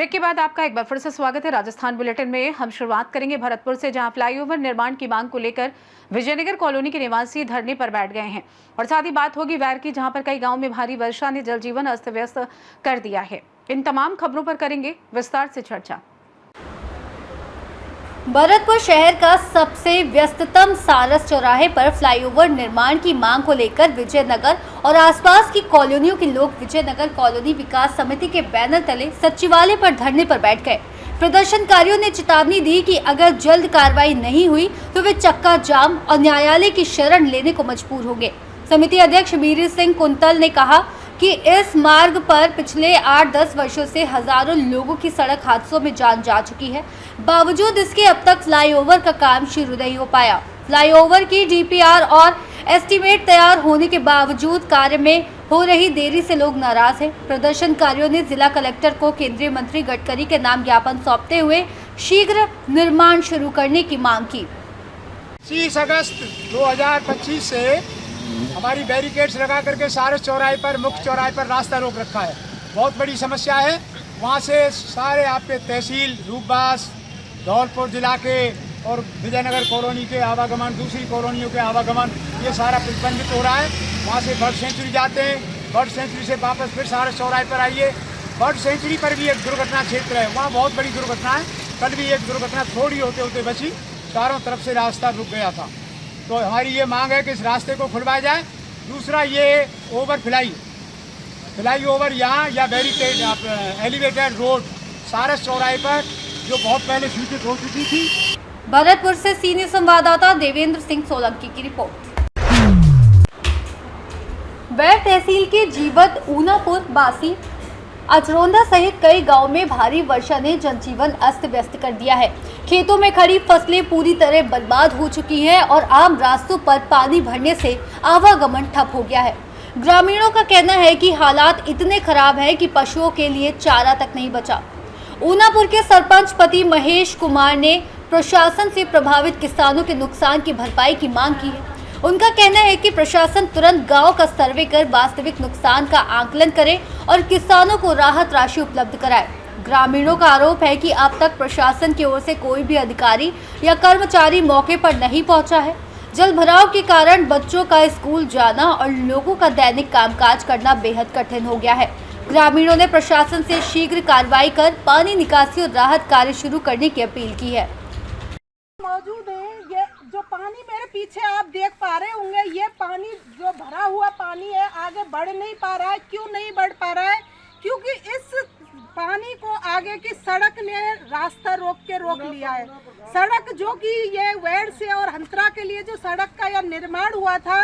Break के बाद आपका एक बार फिर से स्वागत है। राजस्थान बुलेटिन में हम शुरुआत करेंगे भरतपुर से, जहां फ्लाईओवर निर्माण की मांग को लेकर विजयनगर कॉलोनी के निवासी धरने पर बैठ गए हैं। और साथ ही बात होगी वैर की, जहां पर कई गांव में भारी वर्षा ने जनजीवन अस्त व्यस्त कर दिया है। इन तमाम खबरों पर करेंगे विस्तार से चर्चा। भरतपुर शहर का सबसे व्यस्ततम सारस चौराहे पर फ्लाईओवर निर्माण की मांग को लेकर विजयनगर और आसपास की कॉलोनियों के लोग विजयनगर कॉलोनी विकास समिति के बैनर तले सचिवालय पर धरने पर बैठ गए। प्रदर्शनकारियों ने चेतावनी दी कि अगर जल्द कार्रवाई नहीं हुई तो वे चक्का जाम और न्यायालय की शरण लेने को मजबूर होंगे। समिति अध्यक्ष वीर सिंह कुंतल ने कहा कि इस मार्ग पर पिछले 8-10 वर्षों से हजारों लोगों की सड़क हादसों में जान जा चुकी है। बावजूद इसके अब तक फ्लाईओवर का काम शुरू नहीं हो पाया। फ्लाईओवर की डीपीआर और एस्टीमेट तैयार होने के बावजूद कार्य में हो रही देरी से लोग नाराज हैं। प्रदर्शनकारियों ने जिला कलेक्टर को केंद्रीय मंत्री गडकरी के नाम ज्ञापन सौंपते हुए शीघ्र निर्माण शुरू करने की मांग की। 30 अगस्त 2025 से हमारी बैरिकेड्स लगा करके सारस चौराहे पर, मुख्य चौराहे पर रास्ता रोक रखा है। बहुत बड़ी समस्या है। वहाँ से सारे आपके तहसील रूपबास, धौलपुर जिला के और विजयनगर कॉलोनी के आवागमन, दूसरी कॉलोनियों के आवागमन, ये सारा प्रतिबंधित हो रहा है। वहाँ से बर्ड सेंचुरी जाते हैं, बर्ड सेंचुरी से वापस फिर सारस चौराहे पर आइए। बर्ड सेंचुरी पर भी एक दुर्घटना क्षेत्र है, वहाँ बहुत बड़ी दुर्घटना है। कल भी एक दुर्घटना थोड़ी होते होते बची, चारों तरफ से रास्ता रुक गया था। तो हमारी ये मांग है कि इस रास्ते को खुलवाया जाए। दूसरा, ये ओवर फ्लाई ओवर यहाँ या बैरिकेड एलिवेटेड रोड सारस चौराहे पर जो बहुत पहले स्वीकृत हो चुकी थी। भरतपुर से सीनियर संवाददाता देवेंद्र सिंह सोलंकी की रिपोर्ट। वैर तहसील के जीवत, ऊनापुर, बासी, अचरोंदा सहित कई गांव में भारी वर्षा ने जनजीवन अस्त व्यस्त कर दिया है। खेतों में खड़ी फसलें पूरी तरह बर्बाद हो चुकी हैं और आम रास्तों पर पानी भरने से आवागमन ठप हो गया है। ग्रामीणों का कहना है कि हालात इतने खराब हैं कि पशुओं के लिए चारा तक नहीं बचा। ऊनापुर के सरपंच पति महेश कुमार ने प्रशासन से प्रभावित किसानों के नुकसान की भरपाई की मांग की है। उनका कहना है कि प्रशासन तुरंत गांव का सर्वे कर वास्तविक नुकसान का आकलन करे और किसानों को राहत राशि उपलब्ध कराए। ग्रामीणों का आरोप है कि अब तक प्रशासन की ओर से कोई भी अधिकारी या कर्मचारी मौके पर नहीं पहुंचा है। जल भराव के कारण बच्चों का स्कूल जाना और लोगों का दैनिक कामकाज करना बेहद कठिन हो गया है। ग्रामीणों ने प्रशासन से शीघ्र कार्रवाई कर पानी निकासी और राहत कार्य शुरू करने की अपील की है। मौजूद है, ये जो पानी मेरे पीछे आप देख पा रहे होंगे, ये पानी जो भरा हुआ पानी है आगे बढ़ नहीं पा रहा है। क्यों नहीं बढ़ पा रहा है? क्योंकि इस पानी को आगे की सड़क ने रास्ता रोक लिया है। सड़क जो कि ये वैर से और हंतरा के लिए जो सड़क का यह निर्माण हुआ था,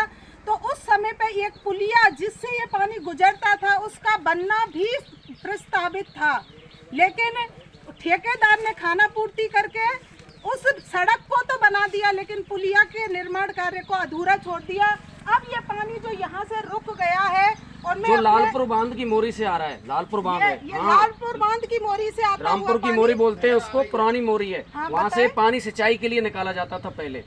तो उस समय पे एक पुलिया जिससे ये पानी गुजरता था उसका बनना भी प्रस्तावित था, लेकिन ठेकेदार ने खाना पूर्ति करके उस सड़क को तो बना दिया, लेकिन पुलिया के निर्माण कार्य को अधूरा छोड़ दिया। अब ये पानी जो यहाँ से रुक गया है और जो लालपुर बांध की मोरी से आ रहा है, लालपुर बांध है, ये लालपुर बांध की मोरी से आता रामपुर की मोरी बोलते हैं उसको, पुरानी मोरी है। हाँ, वहाँ से पानी सिंचाई के लिए निकाला जाता था पहले।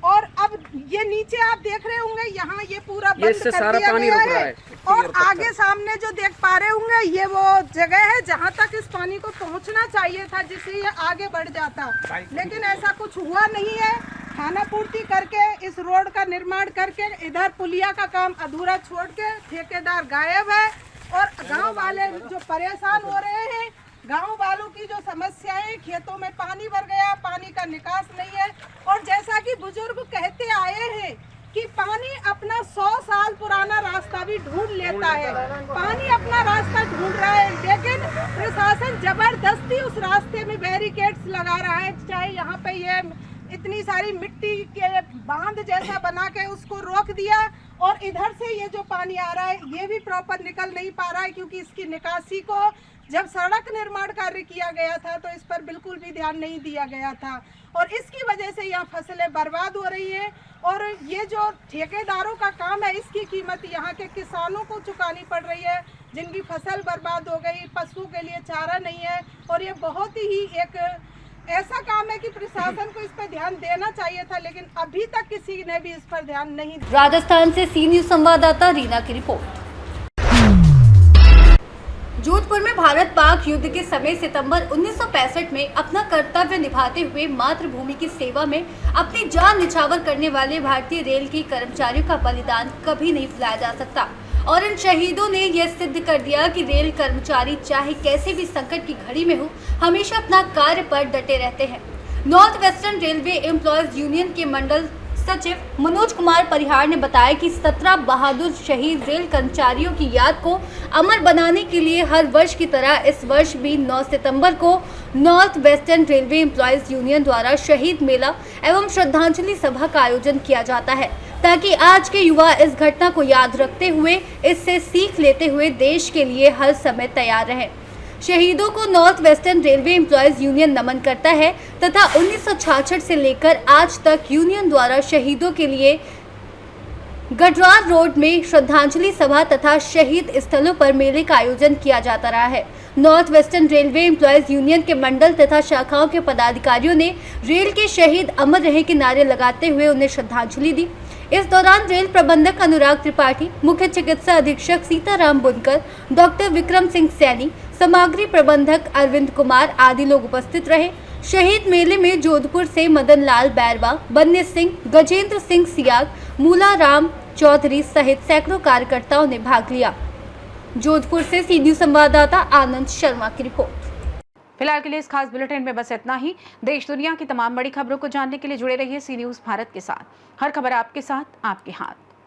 और अब ये नीचे आप देख रहे होंगे, यहाँ ये पूरा बंद इससे कर सारा दिया पानी गया रुक रहा है। और आगे सामने जो देख पा रहे होंगे, ये वो जगह है जहाँ तक इस पानी को पहुँचना चाहिए था, जिससे ये आगे बढ़ जाता, लेकिन ऐसा कुछ हुआ नहीं है। खाना पूर्ति करके इस रोड का निर्माण करके इधर पुलिया का काम अधूरा छोड़ के ठेकेदार गायब है और गांव वाले जो परेशान हो रहे हैं। गांव वालों की जो समस्याएं, खेतों में पानी भर गया, पानी का निकास नहीं है। और जैसा कि बुजुर्ग कहते आए हैं कि पानी अपना 100 साल पुराना रास्ता भी ढूंढ लेता है, पानी अपना रास्ता ढूंढ रहा है, लेकिन प्रशासन जबरदस्ती उस रास्ते में बैरिकेड्स लगा रहा है। चाहे यहाँ पे ये इतनी सारी मिट्टी के बांध जैसा बना के उसको रोक दिया, और इधर से ये जो पानी आ रहा है ये भी प्रॉपर निकल नहीं पा रहा है, क्योंकि इसकी निकासी को जब सड़क निर्माण कार्य किया गया था तो इस पर बिल्कुल भी ध्यान नहीं दिया गया था, और इसकी वजह से यहाँ फसलें बर्बाद हो रही है। और ये जो ठेकेदारों का काम है, इसकी कीमत यहाँ के किसानों को चुकानी पड़ रही है, जिनकी फसल बर्बाद हो गई, पशुओं के लिए चारा नहीं है। और ये बहुत ही एक ऐसा काम है कि प्रशासन को इस पर ध्यान देना चाहिए था, लेकिन अभी तक किसी ने भी इस पर ध्यान नहीं दिया। राजस्थान से सी न्यूज संवाददाता रीना की रिपोर्ट। जोधपुर में भारत पाक युद्ध के समय सितंबर 1965 में अपना कर्तव्य निभाते हुए मातृभूमि की सेवा में अपनी जान निछावर करने वाले भारतीय रेल के कर्मचारियों का बलिदान कभी नहीं भुलाया जा सकता और इन शहीदों ने यह सिद्ध कर दिया कि रेल कर्मचारी चाहे कैसे भी संकट की घड़ी में हो, हमेशा अपना कार्य पर डटे रहते हैं। North western railway employees union के मंडल सचिव मनोज कुमार परिहार ने बताया कि 17 बहादुर शहीद रेल कर्मचारियों की याद को अमर बनाने के लिए हर वर्ष की तरह इस वर्ष भी 9 सितंबर को north western railway employees union द्वारा शहीद मेला एवं श्रद्धांजलि सभा का आयोजन किया जाता है, ताकि आज के युवा इस घटना को याद रखते हुए इससे सीख लेते हुए देश के लिए हर समय तैयार रहें। शहीदों को north western railway employees union नमन करता है तथा 1966 से लेकर आज तक यूनियन द्वारा शहीदों के लिए गढ़वाल रोड में श्रद्धांजलि सभा तथा शहीद स्थलों पर मेले का आयोजन किया जाता रहा है। North western railway employees union के मंडल तथा शाखाओं के पदाधिकारियों ने रेल के शहीद अमर रहे के नारे लगाते हुए उन्हें श्रद्धांजलि दी। इस दौरान रेल प्रबंधक अनुराग त्रिपाठी, मुख्य चिकित्सा अधीक्षक सीताराम बुनकर, डॉक्टर विक्रम सिंह सैनी, सामग्री प्रबंधक अरविंद कुमार आदि लोग उपस्थित रहे। शहीद मेले में जोधपुर से मदन लाल बैरवा, बन्ने सिंह, गजेंद्र सिंह सियाग, मूला राम चौधरी सहित सैकड़ों कार्यकर्ताओं ने भाग लिया। जोधपुर से सी न्यूज संवाददाता आनंद शर्मा की रिपोर्ट। फिलहाल के लिए इस खास बुलेटिन में बस इतना ही। देश दुनिया की तमाम बड़ी खबरों को जानने के लिए जुड़े रहिए सी न्यूज भारत के साथ। हर खबर आपके साथ, आपके हाथ।